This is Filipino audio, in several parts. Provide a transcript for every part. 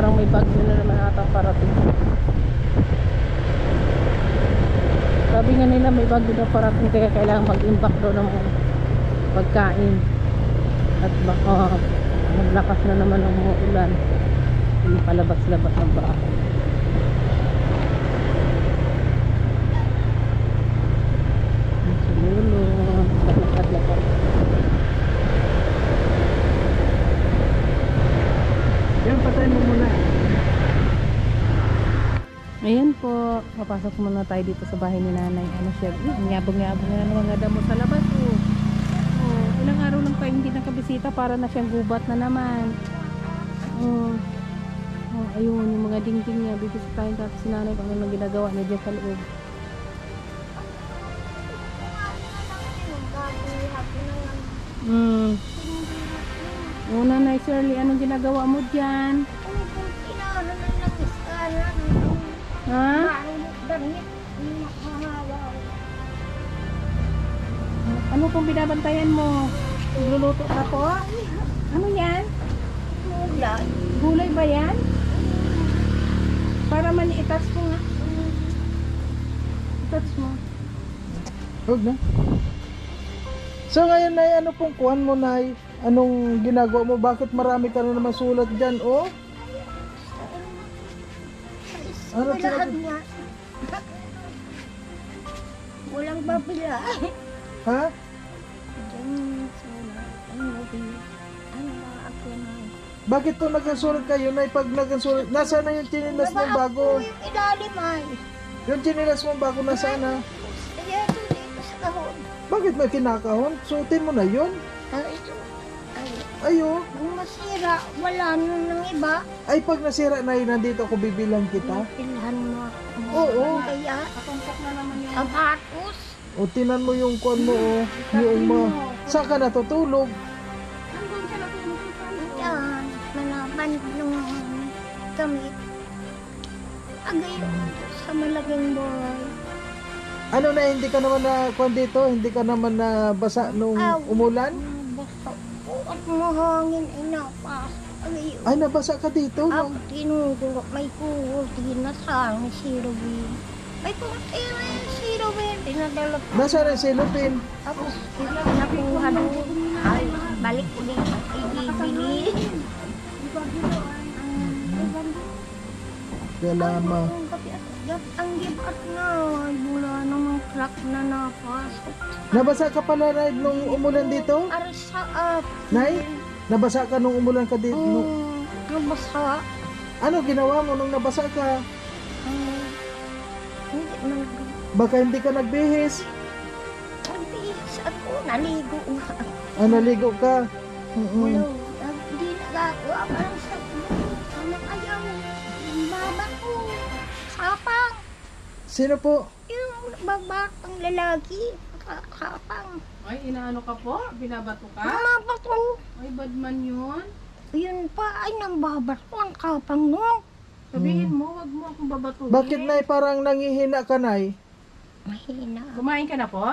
parang may bagyo na naman ata parating. Sabi nga nila may bagyo na parating, kaya kailangan mag-imbak daw ng mga pagkain. At baka maglakas na naman ang mga ulan. Hindi palabas-labas ng bahay. Sululong, lakad-lakad. Yan, patayin mo muna. Ayan po, papasok muna tayo dito sa bahay ni nanay. Ano siya, ngabong-ngabong na ng mga damo sa labas. Oh, ilang araw lang tayo hindi nakabisita, para na siyang gubat na naman. Oh, ayun, yung mga dingding niya, bibisita tayo dati si nanay kung ano ginagawa niya dyan sa loob. Oh, nanay Shirley, anong ginagawa mo dyan? Ha? Ano pong binabantayan mo? Nagluluto ka po? Ano yan? Gulay. Gulay ba yan? Para man i-touch mo nga. I-touch mo. Huwag na. So ngayon, Nay, ano pong kuhan mo, Nay? Anong ginagawa mo? Bakit marami ka na naman sulat dyan, oh? Ano Lahat nga. Walang babila. Ha? Bakit to nagkasulat kayo, Nay? Pag nagkasulat, nasaan na yung chinilas mong bago? Yung ilalim ay. Yung chinilas mong bago, nasaan na? Kaya ito dito sa kahon. Bakit may kinakahon? Suotin mo na yun. Ito. Ayo. Kung masira, wala na ng iba. Ay, pag nasira na yun, nandito ako bibilang kita. Pilhan mo. Oo. Kaya, Patumpak na naman yung... kapatos. O, tinan mo yung kuhan mo, oh. Yung saan ka natutulog? Nandun siya natulog sa kanya. Yan. Nanaban ng gamit. Agayon sa malaking boy. Ano na, hindi ka naman na kuhan dito? Hindi ka naman na basa nung umulan? Basta at mo hangin ay napas. Agayon. Ay, nabasa ka dito? Ako tinutulog, may kuhol, tinasang si Robin. May kuhol, si Robin, pinadala ko. Nasaan ang silupin? Tapos, nakuha doon. Ay, balik ko din, ibibili. Galama. Ang gibat na, mula namang crack na napasok. Nabasa ka pala, Nay, nung umulan dito? Arsaap. Nay, nabasa ka nung umulan ka dito? Nabasa. Ano ginawa mo nung nabasa ka? Hindi man. Baka hindi ka nagbihis. Ang bihis ako, naligo nga. Ah, naligo ka. Wala, hindi nagagawa. Parang sa anong ayaw. Baba ko. Kapang. Sino po? Yung babakang lalaki. Kapang. Ay, inaano ka po? Binabato ka? Mama ko. Ay, badman yun. Yun pa ay nambabato ang kapang no. Sabihin mo, wag mo akong babatuhin. Bakit, Nay, parang nangihina ka, Nay? Mahina. Kumain ka na po?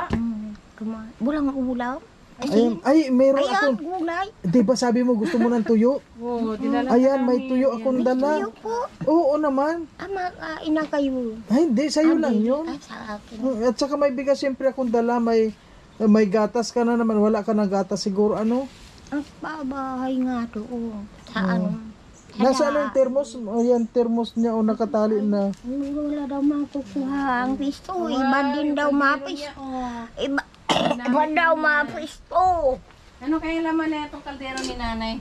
Bulang ulam. Ay, meron Ayan, akong... gulay. Di ba sabi mo gusto mo ng tuyo? Oo, dinala Ayan, na may namin. tuyo akong dala. Tuyo po. Oo naman. Makain na kayo. Ay, hindi, sa'yo lang yun. Ay, sa akin. At saka may bigas siyempre akong dala, may gatas ka na naman, wala ka ng gatas siguro, ano? Ang babahay nga doon. Sa ano? Nasaan yung termos? Ayan, termos niya o nakatali na. Wala daw makukuha ang pisto. Iba din daw mapisto. Iba daw mapisto. Ano kaya laman na itong kaldero ni nanay?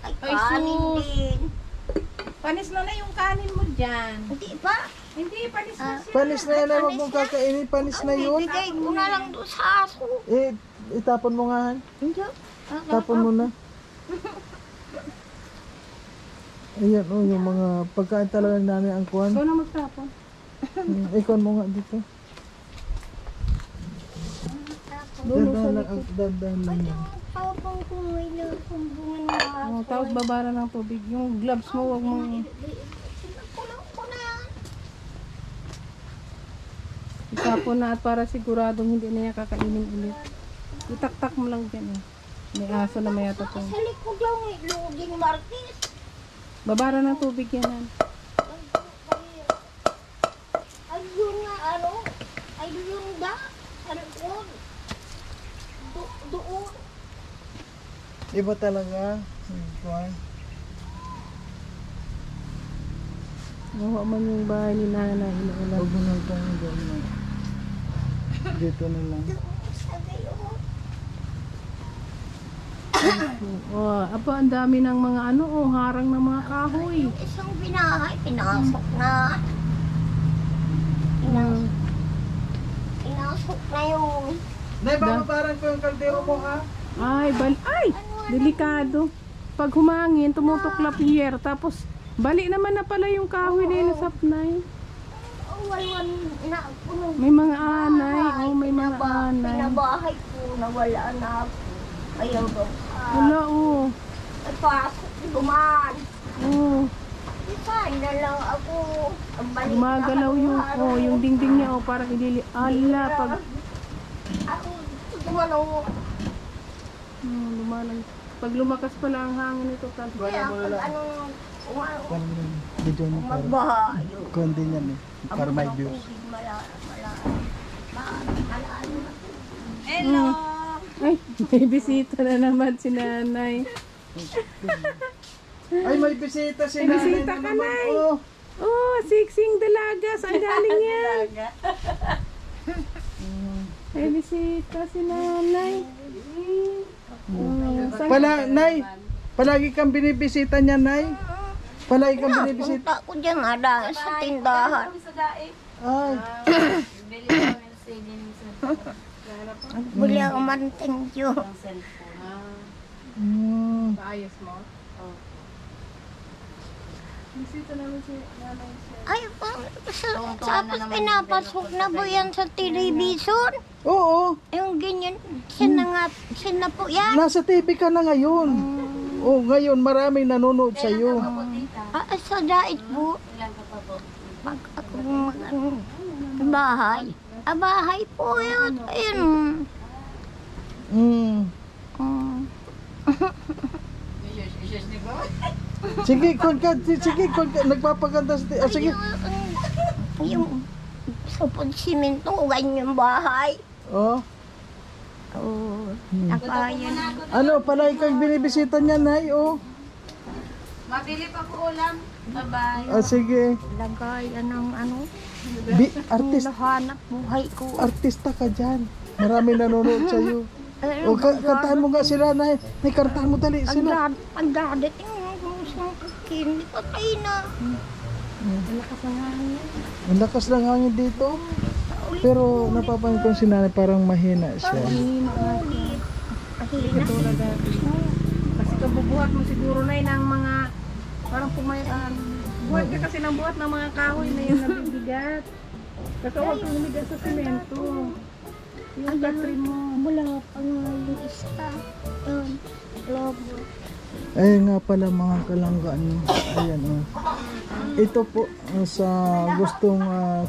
Ay, Ay, kanin sus. din. Panis na yung kanin mo dyan. Hindi pa. Hindi, panis na siya. Panis na yan, huwag mong kakainin, panis na yun. Bigay ko na lang doon sa aso. Itapon mo nga, Han. Hindi. Tapon mo na. Ayan, oh, yung mga pagkain talaga ng nanay ang kuhan. Ikaw na magtapon. Ikon mo nga dito. Dandan lang yan. Habang kung may nasumbungan na aso. Tapos babara ng tubig. Yung gloves mo, wag mo. Kulang ko na yan. Itapon na at para siguradong hindi na niya kakainin ulit. Itaktak mo lang dyan eh. May aso na may ato to. Sa likod lang eh. Luging Martis. Babara ng tubig yan. Han. Ay, yun nga, ano? Ay, yun da. Ano yun? Doon. Iba talaga. Kuan. Nawa man yung bahay ni nanay. Inuulan. Huwag mo nang itong gano'n. Dito na lang. Oh, apa ang dami ng mga ano, oh, harang ng mga kahoy. Isang binahay, pinasok na. Pinasok na yung... Nay, bababaran ko yung kaldero mo ha. Ay, delikado. Pag humangin, tumutuklap hier, tapos bali naman na pala yung kahoy na inasap na yun. Walwan na ako. May mga anay, oh, may mga anay. Pinabahay ko, nawala na ako. Ayaw daw. Wala, oh. Ay, pasok, gumaan. Oh, Saan na lang ako. Ang balik gumagalaw na yung, ako. oh, yung dingding niya, oh, parang ilili. Ala, pag, Ako, gumalaw. lumalang. Pag lumakas pala ang hangin ito, tal. Kaya pag anong Kuan mo lang. Video mo para. magbahay. Kuan din yan eh. Para may views. Hello. Ay, may bisita na naman si nanay. Ay, may bisita si May nanay bisita na ka, naman. Nay. Oh. Oh, siksing dalaga. Saan galing yan? May bisita si nanay. Oh, Nay, palagi kang binibisita niya, Nay. Palagi kang binibisita. Punta ko dyan ada sa tindahan. Ay, Bili ako manting yun. Ayos mo? Oh. Bisita namin si nanay siya. Ay, tapos pinapasok na po yan sa television. oo. Yung ganyan, sin na po yan. Nasa TV ka na ngayon. Oh, ngayon maraming nanonood sa iyo. Sa dait po. Pag ako bahay. Bahay po yun. Ayun. Mm. Mm. Sige, kon ka, nagpapaganda sa sige. Yung supod simento, ganyan bahay. Oh. Oo. Nakayan. Ano, palagi kang binibisita niya, Nay, oh. Mabili pa po ulam. Bye-bye. Ah, sige. Lagayan ng ano. Artist, Buhay ko. artista ka dyan. Maraming nanonood sa iyo. O, kantahan mo nga sila, Nay. Nay, kantahan mo dali sila. Ang dadating ng isang kakin. Patay na. Malakas ang hangin. Ang lakas ng hangin dito. Pero napapansin ko si nanay parang mahina siya. Katulad dati. Kasi kabubuhat mo siguro na ng mga parang pumayaan. Buhat ka kasi ng buhat ng mga kahoy na yung nabibigat. Kasi huwag kang humigas sa simento. Yung battery mo. Wala pa nga yung isa. Yun. Lobo. Ayun nga pala mga kalanggaan. Ayan oh. Ito po sa gustong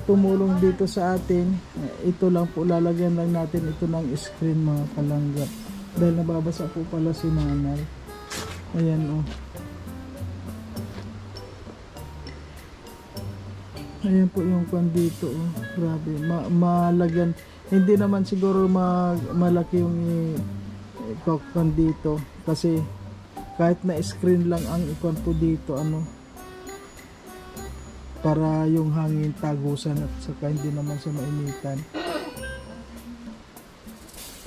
tumulong dito sa atin, ito lang po lalagyan lang natin ito ng screen mga kalangga. Dahil nababasa po pala si nanay. Ayan oh. Ayan po yung kwan dito oh. Grabe. Malagyan. Hindi naman siguro malaki yung kwan dito. Kasi kahit na screen lang ang ikon po dito ano. Para yung hangin tagusan at saka hindi naman siya mainitan.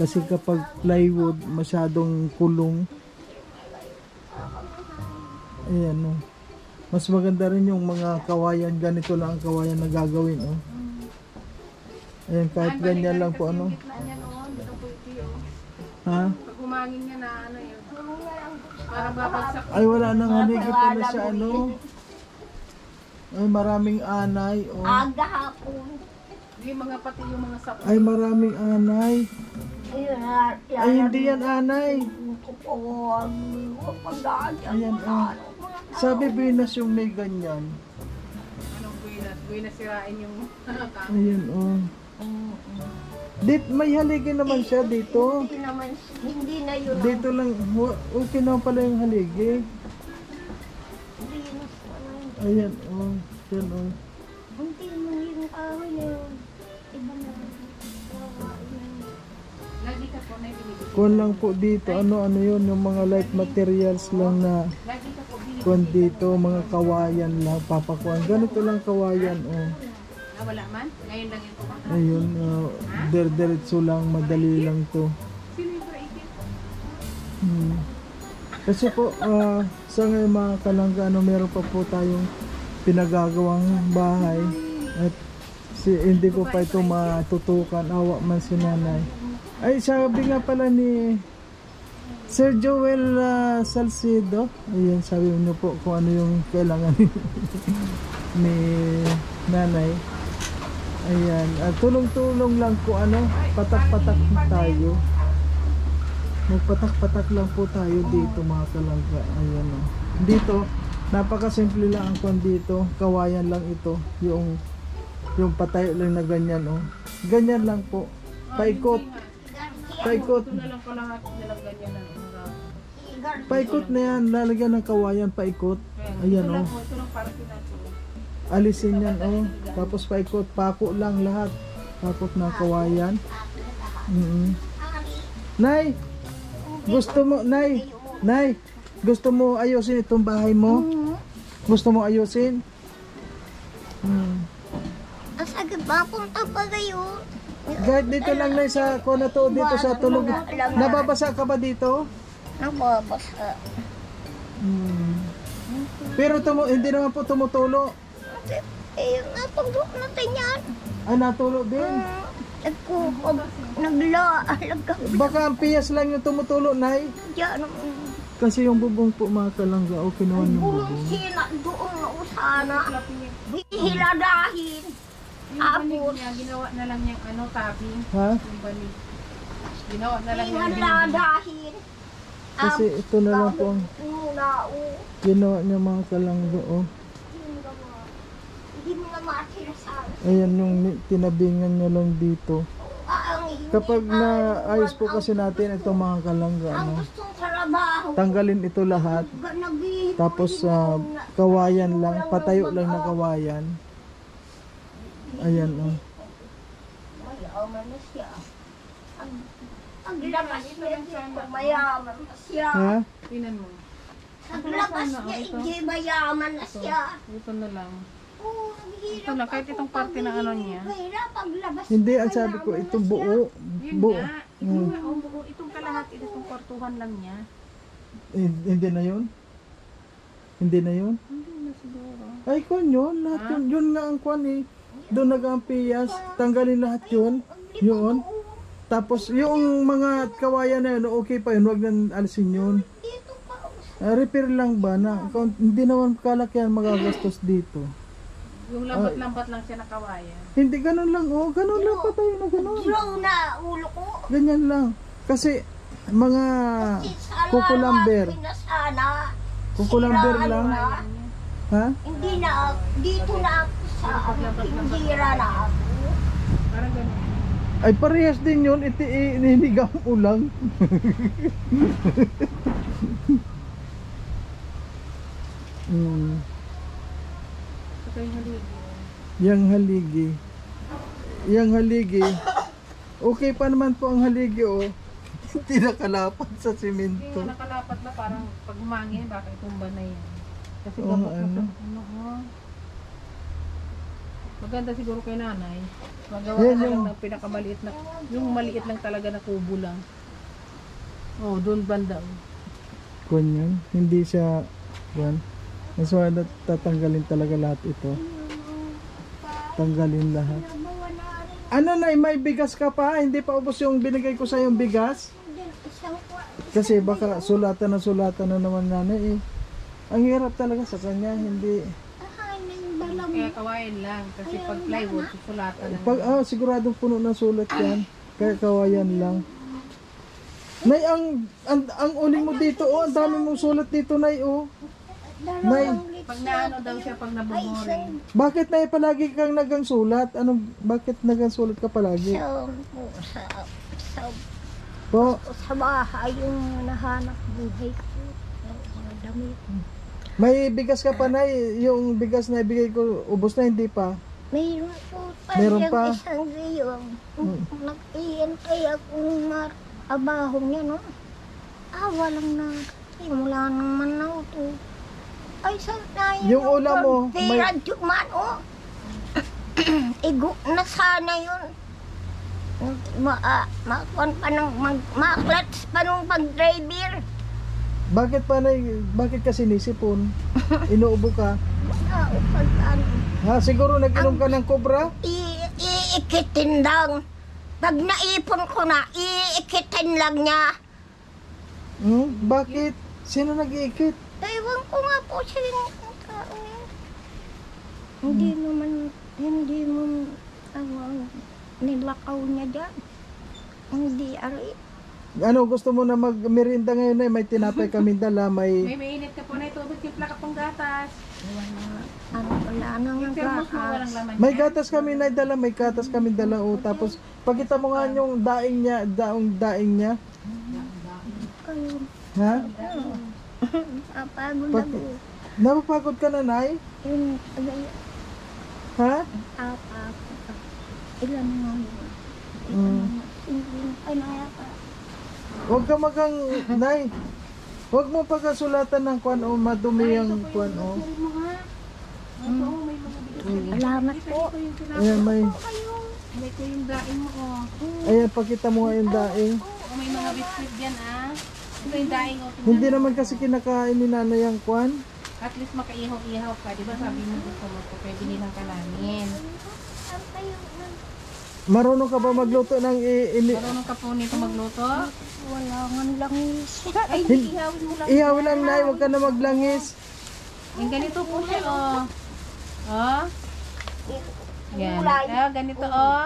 Kasi kapag plywood masyadong kulong, ayan no. Mas maganda rin yung mga kawayan, ganito lang ang kawayan na gagawin oh. Ayan, kahit ganyan lang po ano. Ha? Pag humangin niya na ano yun. Parang babagsak. Ay wala nang haligi pala sa ano. Ay maraming anay oh. Aga hapon. Yung mga pati yung mga sap. Ay maraming anay. Ayun. Ay hindi yan anay. Ayan oh. Sabi Venus yung may ganyan. Anong buwinas? Buwinas sirain yung Ayan oh. May haligi naman siya dito. Hindi naman, hindi na yun. Dito lang, okay naman pala yung haligi. Hindi na Ayan, oh. Yan, oh. Hindi mo yung kahoy na yun. Iba na. Lagi ka po na binibigay. Kuwan lang po dito, ano yun, yung mga light materials lang na Lagi ka po binibigay. kuwan dito, mga kawayan lang, papakuan. Ganito lang kawayan, oh. Wala man? Ngayon lang yung kumakain. Ayun, diretso lang, madali lang to. Sino yung itim? Kasi po, sa ngayon mga kalangga, meron pa po tayong pinagagawang bahay. At hindi ko pa ito matutukan, awa man si nanay. Ay, sabi nga pala ni Sir Joel Salcido, ayan, sabi niyo po kung ano yung kailangan ni nanay. Ayan, tulong-tulong lang po, patak-patak tayo. Magpatak-patak lang po tayo dito mga kalangga. Ayan, oh. Dito, napakasimple lang ang kwan dito. Kawayan lang ito. Yung patayo lang na ganyan, oh. Ganyan lang po. Paikot. Paikot. Ito na lang pala nilang ganyan na. Paikot na yan. Lalagyan ng kawayan, paikot. Ayan, oh. Ito lang para pinatuloy. Alisin yan, oh. Tapos paikot. Pako lang lahat. Pakot na kawayan. Nay! Gusto mo, Nay, gusto mo ayusin itong bahay mo? Gusto mo ayusin? Asagad ba punta pa kayo? Kahit dito lang, Nay, sa kona to, dito sa tulog. Nababasa ka ba dito? Nababasa. Pero hindi naman po tumutulo. Natulog natin yan. Ay, natulo din. Baka ang piyas lang yung tumutulo, Nay. Diyan, Kasi yung bubong po mga kalangga, o kinuha yung bubong. sila doon na usana. Hiladahin. Tapos, Ginawa na lang niyang tabi. Ha? Yung bali. Ginawa na lang niyang hiladahin. Kasi ito na lang po ang ginawa niya mga kalangga, oh. Hindi mo na matirasan. Ayan yung tinabingan niya lang dito. Kapag naayos po kasi natin itong mga kalangga, Ang gustong trabaho. tanggalin ito lahat. Tapos kawayan lang, patayo lang na kawayan. Ayan, oh. Mayaman na siya. Paglabas niya dito, mayaman na siya. Ha? Tinan mo. Paglabas niya, hindi mayaman na siya. Ito na lang. Oh, ang hirap. Ito na, kahit itong parte ng ano niya. Mahirap paglabas. Hindi, ang sabi ko, ito buo. Yun Buo. nga. Ito nga, buo. Itong kalahati, itong kwartuhan lang niya. Hindi na yun? Hindi na yun? Hindi na siguro. Ay, kung yun, lahat yun. Yun nga ang kwan eh. Doon nag-ampiyas, tanggalin lahat yun. Yun. Tapos yung mga kawayan na yun, okay pa yun, huwag nang alisin yun. Dito pa. Repair lang ba na? Hindi naman kalakyan magagastos dito. Yung lambat-lambat lang siya nakawayan. Hindi, ganun lang, oh. Ganun lang pa tayo na ganun. Draw na ulo ko. Ganyan lang. Kasi, mga kukulamber. Pinasana. Kukulamber Sira, lang. ano na. Ha? Hindi na, dito na ako sa hindira na ako. Parang ganun. Ay, parehas din yun. Inihinigang ulang. Ito yung haligi. Yang haligi. Yang haligi. Okay pa naman po ang haligi, oh. Hindi nakalapat sa Hindi simento. nga nakalapat na parang pag humangin, baka itumba na yan. Kasi Oo, gabot ano? na maganda siguro kay nanay. Magawa Yan na yung- lang ng pinakamaliit na, yung maliit lang talaga na kubo lang. Oh, doon banda. Oh. Kunyan. Hindi siya, yan. So, tatanggalin talaga lahat ito. Tanggalin lahat. Ano na, may bigas ka pa? Hindi pa ubos yung binigay ko sa yung bigas? Kasi baka sulatan na naman nanay eh. Ang hirap talaga sa kanya, hindi. Kaya kawain lang. Kasi pag plywood, susulatan na. Pag, siguradong puno ng sulat yan. Kaya kawayan lang. Nay, ang uling mo dito, oh, ang dami mong sulat dito, Nay, oh. Nay, Pag naano daw siya, pag nabuboring. bakit Nay palagi kang nagang sulat? Bakit nagang sulat ka palagi? Po, Sa bahay yung nahanap buhay ko. Mga damit. May bigas ka pa, Nay. Yung bigas na ibigay ko, ubos na, hindi pa. Mayroon po pa Meron siyang pa? isang gayong. Nag-iintay akong abahong niya, no? Walang na. Wala naman na ito. Ay, sana yun. Yung ulam mo, Pera, man, oh. Igo na sana yun. Makuan pa nung, maklats pa nung pag-driver. Bakit pa, Nay? Bakit ka sinisipon? Inuubo ka? Wala, o pag ano. Ha? Siguro nag-inom ka ng Cobra? Iikitin lang. Pag naipon ko na, iikitin lang niya. Bakit? Sino nag-iikit? Ewan ko nga po siya yung tao niya. Hindi mo, nilakaw niya dyan. Hindi, ari. Ano, gusto mo na mag-merinda ngayon, Nay? May tinapay kami dala, May mainit ka po na tubig, timpla ka pong gatas. Wala nang Yung thermos mo walang gatas. laman May yan. gatas kami na dala, may gatas kami dala. O, tapos, pakita mo nga yung daing niya, daing niya. Kayo, Ha? apagod Pag- ako. Napapagod ka na, Nay? Yung, Ha? apagod. Ilan nga yun? Hindi na pa. Huwag ka magang, Nay. Huwag mo pagkasulatan ng kwan o madumi ang kwan o. Salamat po. Ayan, may, May ko yung daing mo, oh. ayan, pakita mo nga yung daing. Oh, may mga biscuit dyan, ah. Ito yung daing, oh. Tingnan Hindi mo. naman kasi kinakain ni Nanay ang kwan. At least makaihaw-ihaw ka. Di ba sabi mo gusto mo ko, pwede nilang ka namin. Marunong ka ba magluto ng Marunong ka po nito magluto? Wala nga langis. Ay, hindi ihawin mo lang. ihaw lang, Nay. Huwag ka na maglangis. Yung ganito po siya, oh. Oh. Yan. Kulay. Oh, ganito, oh.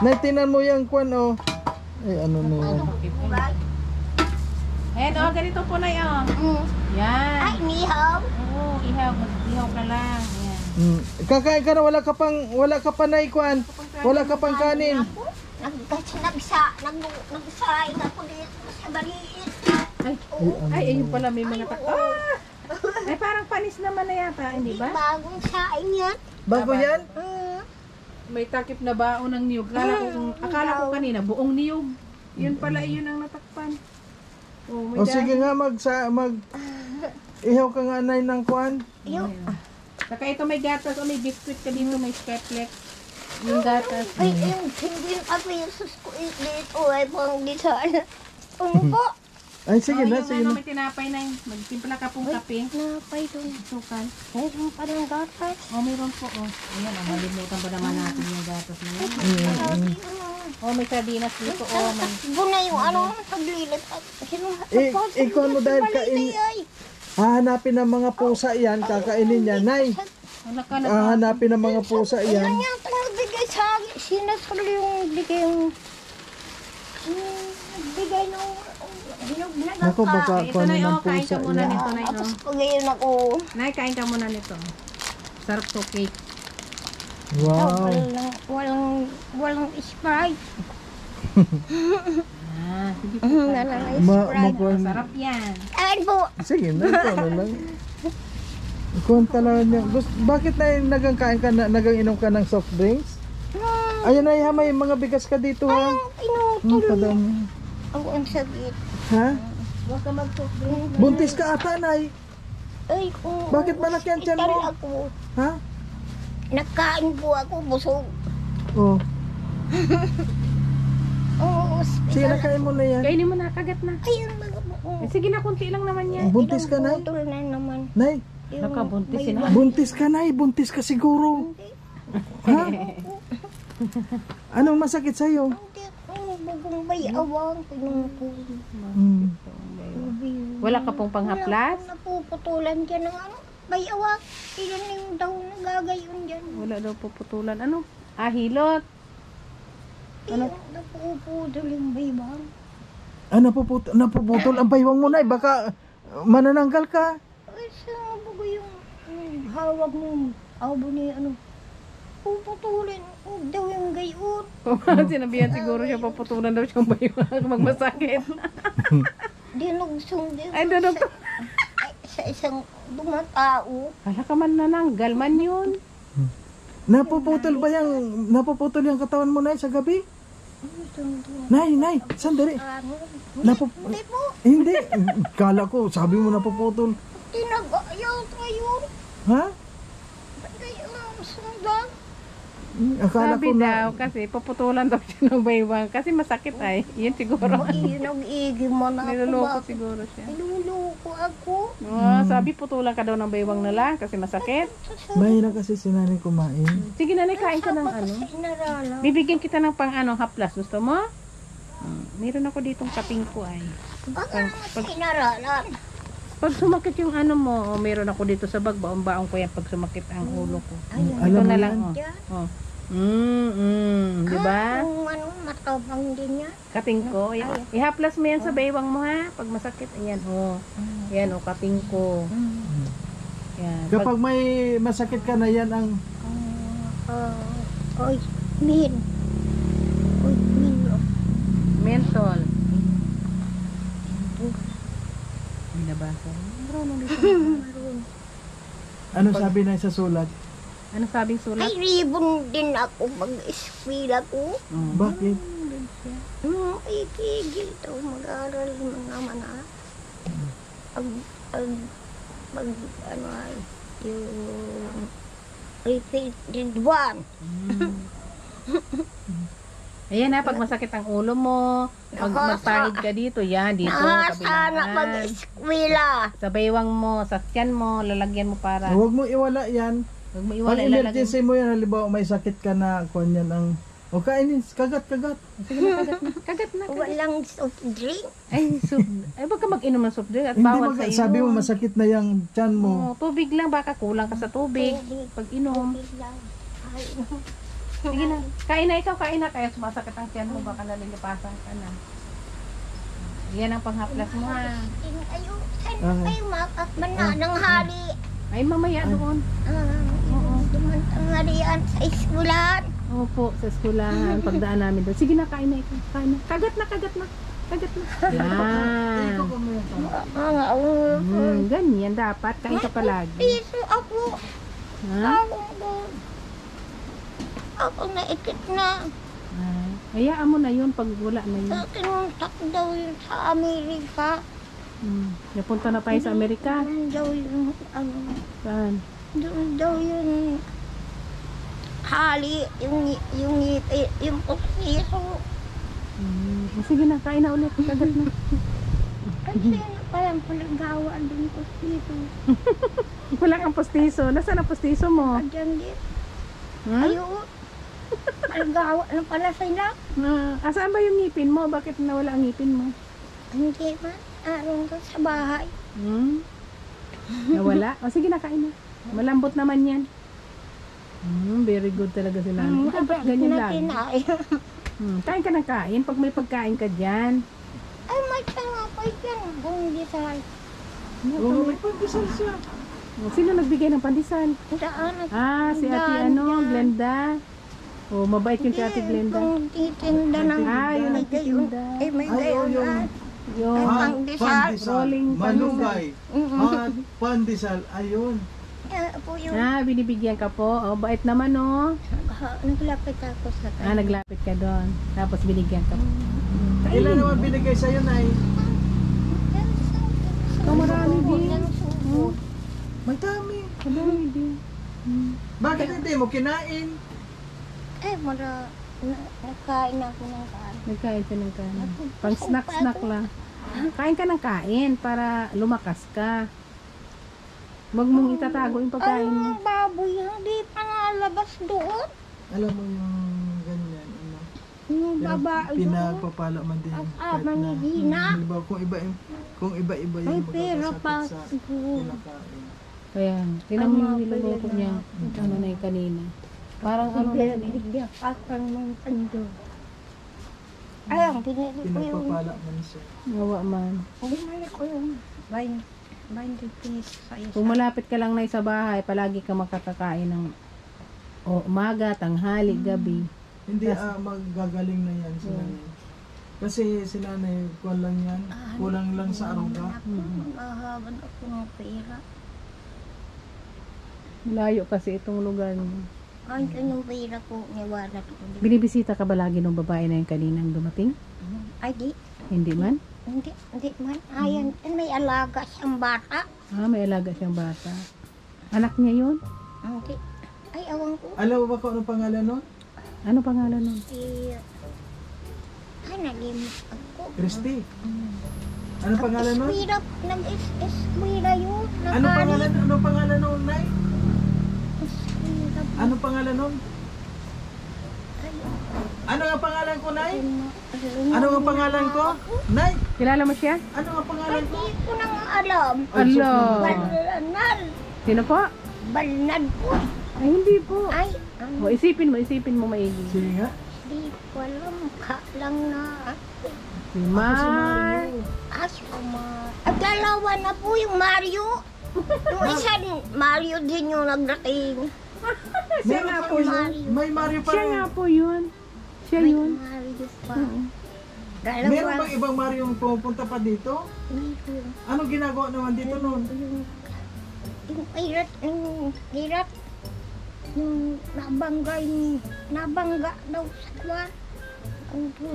Nay, tinan mo yung kwan o. Ay, ano na yan. Kulay. Ayan, oh, ganito po na yun. Yan. Ay, nihaw. Oo, ihaw. Ihaw ka lang. Yan. Kakain ka na, wala ka pa, Nay, kwan. Wala ka pang kanin. Nagsaing ako dito sa baliit. Ay, ayun pala may mga Ay, parang panis naman na yata, hindi ba? Bagong saing yan. Bago yan? May takip na baon ng niyog. Akala ko kanina, buong niyog. Yun pala, yun ang natakpan. Oh, may O sige nga, ihaw ka nga, Nay, ng kwan. Yung, Saka ito may gatas o may biscuit ka dito, may skeplex. Yung gatas. ay, yung penguin apesos ko dito ay pang di sana. Po. Ay, sige na, yung sige ano, na. may tinapay na yun. Magtimpla ka pong kape. Napay doon. Sukan. Mayroon pa ng gatas. Oh, mayroon po. Oh. Ayan, oh, malimutan ba naman natin yung gatas na yun? Oh, may sardinas dito. Oh, may... Takbo na yung ano, paglilit. Ikaw mo dahil hahanapin ng mga pusa yan, kakainin niya. Nay, Wala ka na. hahanapin ng mga pusa yan. Ano yung nagbigay sa akin? Sinasal yung bigay yung... Nagbigay ng... Naku, baka Ito kung na ano yun, ng kain pusa ka muna yan. nito na yun. Tapos pagayon ako. Nay, kain ka muna nito. Sarap to cake. Wow. Walang Sprite. Sige po. Walang Sprite. Sarap yan. Ayan po. Sige na, ito na lang. Kung talaga niya. Bakit na nagang kain ka, nagang inom ka ng soft drinks? Ayan na, may mga bigas ka dito ha. Pinutol. Padami. Ako ang sakit. Ha? Huwag ka mag-drink. Buntis ka ata, Nay. Ay, kung... Bakit malaki ang tiyan mo? hospital ako. Ha? Nagkain po ako, busog. Oh. Oo, Sige, nakain mo na yan. Kainin mo na, kagat na. ayun mga buong. Sige na, kunti lang naman yan. Buntis ka, Nay? Putol na naman. Nay, Yung Nakabuntis may- na. buntis ka, Nay. Buntis ka siguro. Ha? Anong masakit sa'yo? Hindi ako, bagong may awang. Pinungpul. Hmm. Wala ka pong panghaplas? Wala akong napuputulan dyan ng ano. May awang. Ilan yung daw nagagayon dyan. Wala daw puputulan. Ano? Hilot. Ano? Napuputol yung baybang. Napuputol ang baywang mo, Nay. Baka manananggal ka. Ay, sabi ko yung hawag mo. Abo niya ano. Puputulin. Huwag daw yung gayon. Sinabihan siguro siya puputulan daw siyang baywang magmasakit. Dinugsong din. Ay, dunugtong. Sa isang dumatao. Hala ka man nananggal man yun. Napuputol yung katawan mo, Nay, sa gabi? Nay, sandali. Hindi po. Hindi, kala ko, sabi mo napuputol. Tinagayaw kayo. Ha? Kayo ang sundan. Akala Sabi ko daw kasi puputulan daw siya ng baywang kasi masakit ay. Yun siguro. Nag-iigi mo na ako. Niloloko Bakit? siguro siya. Niloloko ako. Sabi putulan ka daw ng baywang na lang kasi masakit. mahina kasi si Nanay kumain. Sige nanay, kain ka ng ano. Inaralan. Bibigyan kita ng pang ano, haplas. Gusto mo? Meron ako ditong kaping ko ay. Bakit naman sa inaralan? Pag sumakit yung ano mo, meron ako dito sa bag, baong-baong ko yan pag sumakit ang ulo ko. Ayun. Alam Ito mo na yan. lang, oh. Di ba? Kung ano, matabang din yan. Kating ko. Ihaplas mo yan sa baywang mo ha. Pag masakit, ayan oh. Ayan oh, kating ko. Yan. Kapag may masakit ka na, yan ang Oy, min. Oy, min. Mentol. Binabasa. Marunong dito. ano sabi na sa sulat? Ano sabing sulat? Ay, ribon din ako mag-eskwela ko. Bakit? Ikigil to, mag-aaral mo naman ah. Pag ano ay, yung repeated one. Ayan na, pag masakit ang ulo mo, magpahid ka dito, yan, dito, Nakasana kabilaan. mag-eskwela. Sa baywang mo, sa tiyan mo, lalagyan mo para. Huwag mo iwala yan. Huwag mo Pag iwala, ilalagay mo. emergency mo yan, halimbawa may sakit ka na, kuhan yan ang, o kainin, kagat. Sige na, kagat na. Walang soft drink. Ay, ay, baka mag-inom ng soft drink at Hindi bawal mo, sa iyo. sabi mo masakit na yung tiyan mo. Oh, tubig lang, baka kulang ka sa tubig. Pag inom. Ay, Sige na, kain na ikaw, kain na. Kaya sumasakit ang tiyan mo, baka nalilipasan ka na. Yan ang panghaplas mo ha. Ayo, saan kayo makakman na ng hari? Ay, mamaya doon. Dumantang sa eskulan. Opo, sa eskulahan, pagdaan namin doon. Sige na, kain na ikaw. Kain na. Kagat na. Yan. Mga Ganyan dapat. Kain ka palagi. piso ako. Ha? Ako naikit na. Ay, hayaan mo na yun pag wala na yun. Kinuntak daw yun sa Amerika. Napunta na tayo sa Amerika. Doon daw yung ano. Saan? Doon daw yung hali, yung pusiso. Sige na, kain na ulit. Kagat na. Kasi ano pa yung palagawaan doon pusiso. Wala kang postiso. Nasaan ang postiso mo? Adyan din. Hmm? Ayun. Palagawa na pala sila. Asaan ba yung ngipin mo? Bakit nawala ang ngipin mo? Hindi man. Aron ko sa bahay. Nawala? O sige na, kain na. Malambot naman yan. Very good talaga sila. Dapat ganyan lang. Kain ka ng kain. Pag may pagkain ka dyan. Ay, may tangapay yan. Bundisal. Oo, may pandesal siya. Sino nagbigay ng pandesal? Daan at Si ate Glenda. Mabait yung si ate Glenda. Kung titinda ng yung nagtitinda. Ay, may Ay, gayon yung na. Yung Pandesal. rolling malunggay, hot pandesal, ayun. Po yung binibigyan ka po. Bait naman naglapit ako sa kanya. Naglapit ka doon. Tapos binigyan ka po. Ilan naman binigay sa'yo, Nay? Marami din. May dami. Marami din. Bakit hindi mo kinain? Eh, nakain ako ng kain. Nagkain ka ng kain. Pang snack lang. Kain ka ng kain para lumakas ka. Huwag mong itatago yung pagkain mo. Ang baboy, hindi pa nalabas doon. Alam mo yung ganyan, ano? Yung babae doon. Pinagpapala man din. Manghihina. Halimbawa, kung iba-iba May yung pera pa. magkakasakit sa kinakain. Kaya, tinan mo yung niluluto niya. Ano na yung kanina. Parang ano na yun. Bigla pa kang mga pando. Ay, ang pinili ko yung... Pinagpapala man siya. Ngawa man. Pinili ko yung 20 pesos sa isa. Kung malapit ka lang na sa bahay, palagi ka makakakain ng umaga, tanghali, gabi. Hindi maggagaling na yan si nanay. Kasi si nanay, kulang yan. Kulang lang sa araw ka. Maghahaban ako ng pera. Malayo kasi itong lugar niyo. Ay, anong pera po niya wala to. Binibisita ka ba lagi ng babae na yung kaninang dumating? Ay, di. Hindi man? Hindi man. Ayan, may alaga siyang bata. Ah, may alaga siyang bata. Anak niya yun? Hindi. Ay, awang ko. Alam mo ba kung anong pangalan nun? Ano pangalan nun? Ay, nalimit ako. Christy. Anong pangalan nun? Eskwira, nag-eskwira yun. Anong pangalan nun, Nay? Eskwira. Anong pangalan nun? Ano nga pangalan ko, Nay? Ano nga pangalan ko? Nay, Kilala mo siya? ano nga pangalan ko? Hindi ko na nga alam. Ala. Balnad. Sino po? Balnad po. Ay, hindi po. Ay, O, isipin mo maigi. Sige nga. hindi ko alam. Lang na. Si Mar. At dalawa na po yung Mario. Yung isa, Mario din yung nagdating. Siya nga po yun. May Mario pa Siya rin. nga po yun. Siya May yun. Mario pa. Oo. Meron Dalawa. bang ibang Mario yung pumupunta pa dito? Hindi ko. Anong ginagawa naman dito noon? Yung hirap, yung nabangga daw sa kwan.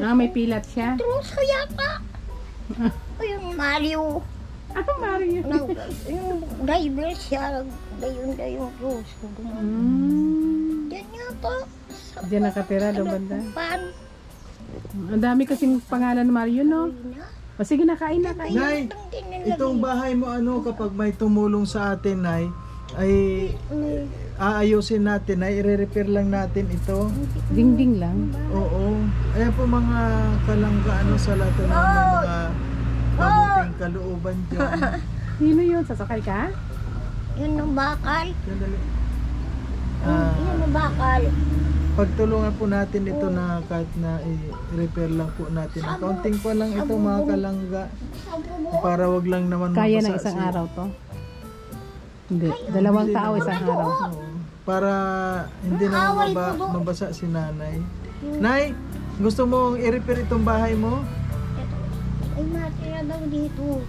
Ah, may pilat siya. Truso yata. O yung Mario, Ano Mario? yung driver siya, dayon yung truso. Yan yata. Diyan nakatira daw banda. Pan. Ang dami kasing pangalan Mario, no? O sige na, kain na, kain. Nay, itong bahay mo ano kapag may tumulong sa atin, Nay, ay aayusin natin, Nay, i-repair lang natin ito. Ding-ding lang. Oo. Ayan po mga kalangga ano sa lahat ng mga mabuting kalooban dyan. Sino yun? Sasakay ka? Yun ang bakal. Sandali. Yun ang bakal. Pagtulungan po natin ito na kahit na i-repair lang po natin. Kaunting pa lang ito mga kalangga. Para wag lang naman Kaya ng mabasa isang si- araw to? Hindi. Dalawang tao isang araw. Oo. Para hindi naman mabasa si nanay. Nay, gusto mong i-repair itong bahay mo? Ay, matira daw dito.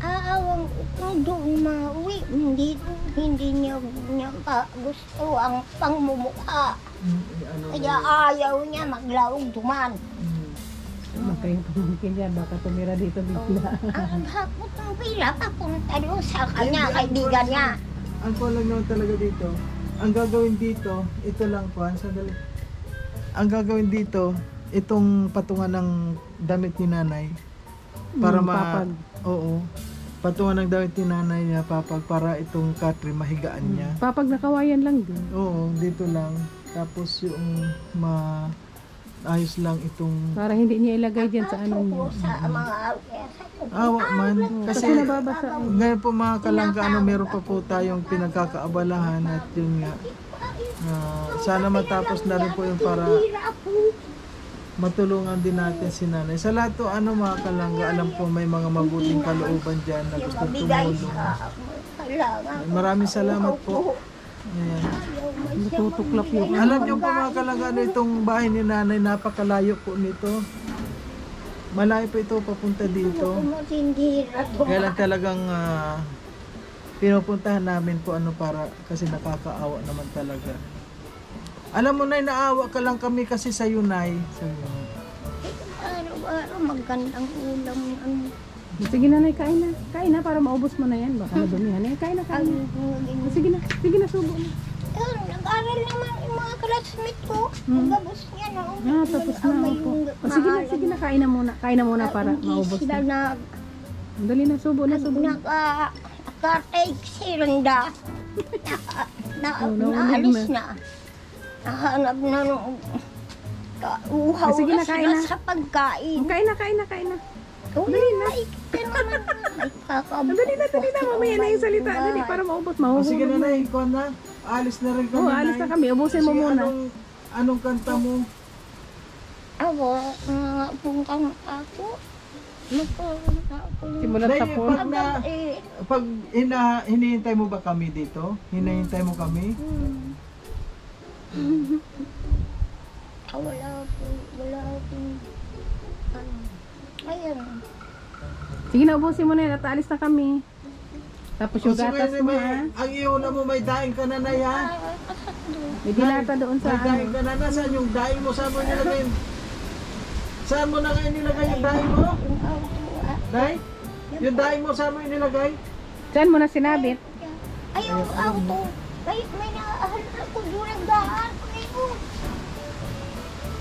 Aawang kung doon mauwi, hindi niya pa gusto ang pangmumukha. Ano, Kaya ayaw niya maglawag duman. Baka yung pamangkin niya, baka tumira dito bigla. Ang hakot ng pila, papunta doon sa kanya, kaibigan niya. Ang kulang naman talaga dito, ang gagawin dito, ito lang po, sandali. Ang gagawin dito, itong patungan ng damit ni nanay. Para papag. Oo. Patungan ng damit ni nanay niya, papag, para itong katri mahigaan niya. Papag nakawayan lang din. Oo, dito lang. Tapos yung ayos lang itong Para hindi niya ilagay dyan sa ano niya. Sa mga awa man. Kasi Kasi nababasa. ngayon po mga kalangga, ano, meron pa po tayong pinagkakaabalahan at yun nga. Sana matapos na rin po yung para matulungan din natin si nanay. Sa lahat to, ano mga kalangga, alam po may mga mabuting kalooban dyan na gusto tumulong. Maraming salamat po. Ayan. Natutuklap yung Alam niyo po mga kalangga, ano, itong bahay ni nanay, napakalayo po nito. Malayo po ito papunta dito. Kaya lang talagang pinupuntahan namin po ano para kasi nakakaawa naman talaga. Alam mo Nay, naawa ka lang kami kasi sa Nay. Araw-araw magandang ulam. Sige na, Nay, kain na. Kain na para maubos mo na yan. Baka madumihan. Kain na, kain na. Sige na, subo na. Nag-aral naman yung mga classmate ko. Pagkabos niya, no? Tapos na ako. Sige na, kain na muna. Kain na muna para maubos Sila na. Dali na, subo na. Naka-take si Renda. Naalis na. Nahanap na nung uhaw Sige na, na kain sila na. sa pagkain. Kain na. Dali na. Ay, kakabot. Dali na. Mamaya na yung salita. Dali, para maubos. Sige na Mahuhulog. Nay, ikaw na. Alis na rin kami. Oo, alis na Nay. kami. Ubusin mo Sige, muna. Anong kanta mo? Ako, puntang ako. Magpunta ako. Simulat Nay, tapon. pag hinihintay mo ba kami dito? Hinihintay mo kami? Wala po. Ano. Ayan. Sige na, ubusin mo na yan at alis na kami. Tapos yung gatas mo ha. Ang iuna mo may daing ka na nay ha. May dilata doon sa May daing ka na. Nasaan yung daing mo? Saan mo nilagay? Saan mo na ngayon nilagay yung daing mo? Day? Yung daing mo saan mo nilagay? Saan mo na sinabit? Ay, yung auto. May naahalala ko doon ang daan.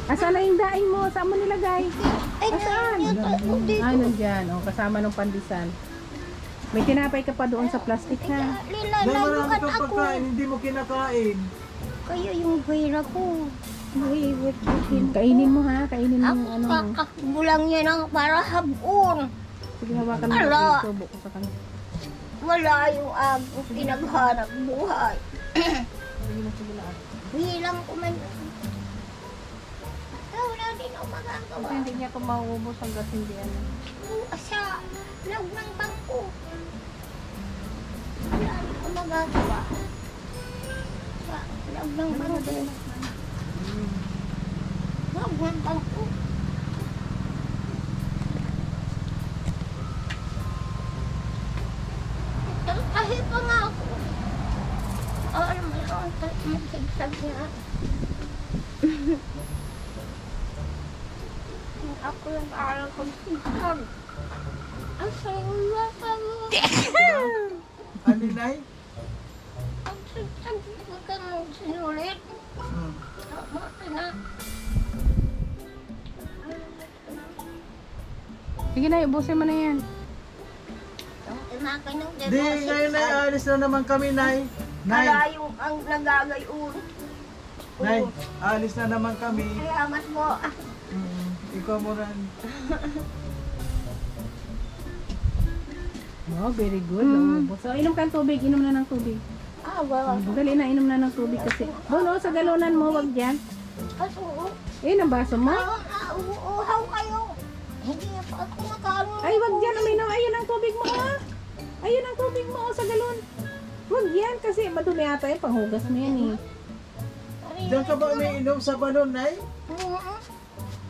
Asan na yung daing mo? Saan mo nilagay? Ay, Saan? Ah, nandyan. O, kasama ng pandesal. May tinapay ka pa doon sa plastic ha. Day, marami Lilalayuan kang ako. pagkain, hindi mo kinakain. Kaya yung hira ko. Buhiwit yun. Kainin mo ha. Kainin mo Ako yung ano mo. kakakbulang niya ng para habon. Sige, hawakan mo. Ala. Itubo ko sa kanila. Wala yung ako pinagharap buhay. Bilang ko man. Wala din ako magagawa. Kasi hindi niya ko mauubos hanggat hindi ano. Sa loob ng bangko. Wala din ako magagawa. Sa loob ng bangko. Loob ng bangko. Kahit pa nga ako. Alam mo yun, magsigsag niya. Ako lang alam kong sigsag. Ang sayo pa mo. Ano nay? Ang sigsag, huwag kang sinulit. Tama ka na. Sige na, ubusin mo na yan. Imakin ng Di, ngayon nay, alis na naman kami nay. Nay, Kala yung ang nagagayon. nay, alis na naman kami. Salamat po. Ikaw mo rin. Wow, very good. Naubos. So, inom ka ng tubig. Inom na ng tubig. Wala. Dali na, inom na ng tubig kasi. Bono, sa galonan mo, wag dyan. Kaso, Ayun ang baso mo. uuhaw kayo. Hindi na pa ako makaroon. Ay, wag dyan uminom. Ayun ang tubig mo, ha? Ayun ang tubig mo, sa galon. Wag yan, kasi madumi ata yan. Panghugas mo yan, eh. Diyan ka ba umiinom sa balon nay?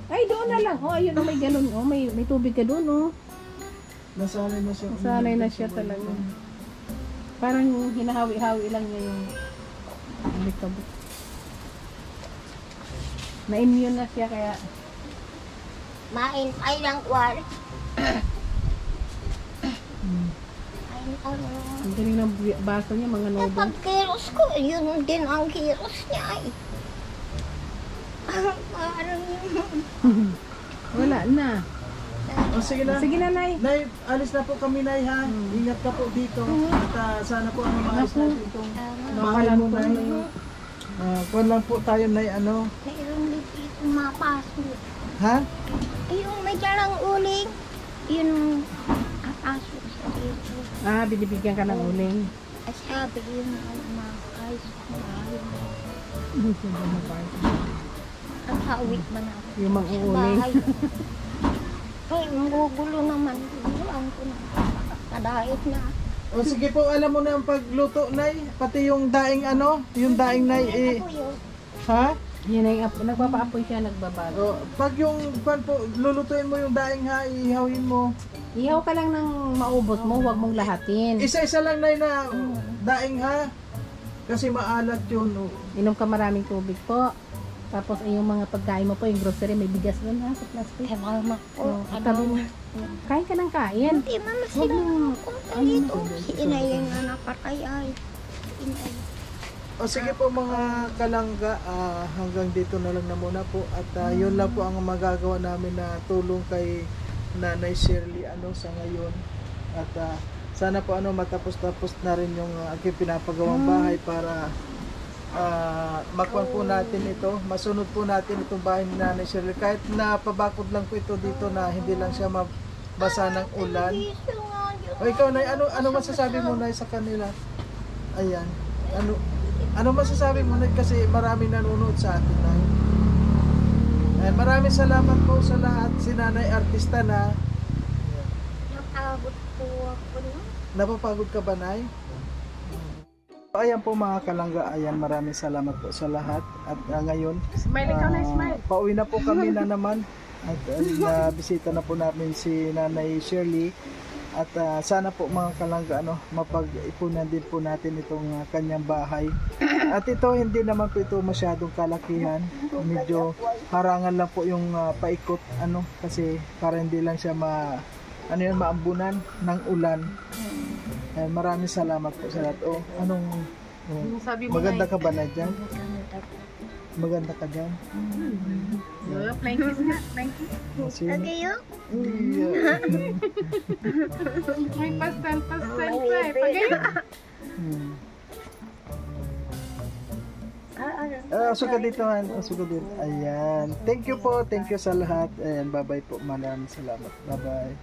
Ay, doon na lang. Oh, ayun, oh, may galon. Oh, may tubig ka doon, oh. Nasanay na siya. Sanay na siya talaga. Parang hinahawi-hawi lang niya yung alikabok. Na-immune na siya, kaya Main ay ng kwal. Ay, ang galing ng baso niya, mga noodles. Kapag kiros ko, yun din ang kiros niya ay. Parang Wala na. O sige na. Sige na, Nay. Nay, alis na po kami nay ha. Ingat ka po dito. At sana po ang maayos natin itong bahay mo nay. Kuwan lang po tayo nay ano. mayroon dito mapasok. Ha? Yung may darang uling, yun apasok sa dito. Ah, binibigyan ka ng uling. At sabi yun mga guys, ang hawit ba na ako Yung mga sa uling. bahay. Ay, magugulo naman. Ang ko na. Kadait na. O sige po, alam mo na ang pagluto nay. Pati yung daing ano, yung daing nay Ako yun. ha? Yun ay nagpapaapoy siya, nagbabago. O, pag yung pan po, lulutuin mo yung daing ha, ihawin mo. Ihaw ka lang ng maubos mo, huwag mong lahatin. Isa-isa lang nay na daing ha. Kasi maalat yun. O. Inom ka maraming tubig po. Tapos yung mga pagkain mo po, yung grocery, may bigas doon ha, sa plastic. Eh, mama ko. Oh, tabi mo. Kain ka ng kain. Hindi, mama Huwag sila. mo, Kung dito, si inay yung napatay ay. Inay. O sige po mga kalangga, hanggang dito na lang na muna po. At yun lang po ang magagawa namin na tulong kay Nanay Shirley ano sa ngayon. At sana po ano matapos-tapos na rin yung aking pinapagawang bahay para makuha po natin ito, masunod po natin itong bahay ni Nanay Shirley. Kahit napabakod lang po ito dito na hindi lang siya mabasa ng ulan. O ikaw Nay, ano masasabi mo Nay sa kanila? Ayan. Ano masasabi mo Nay kasi marami nanonood sa atin Nay. And maraming salamat po sa lahat. Si Nanay artista na. Napagod po ako no? Napapagod ka ba Nay? Ayan po mga kalangga, ayan maraming salamat po sa lahat. At ngayon, Smile ikaw na, smile. pauwi na po kami na naman. At bisita na po namin si Nanay Shirley. At sana po mga kalangga, mapag-ipunan din po natin itong kanyang bahay. At ito, hindi naman po ito masyadong kalakihan. Medyo harangan lang po yung paikot, kasi para hindi lang siya maambunan ng ulan. Maraming salamat po sa lahat. Sabi mo maganda na ka ba na dyan? Maganda ka dyan? Flying kiss nga, flying kiss. Agayo? May pastel pa eh. Pagayon. Suka dito, suka dito. Ayan. Thank you po. Thank you sa lahat. Ayan, bye-bye po. Maraming salamat. Bye-bye.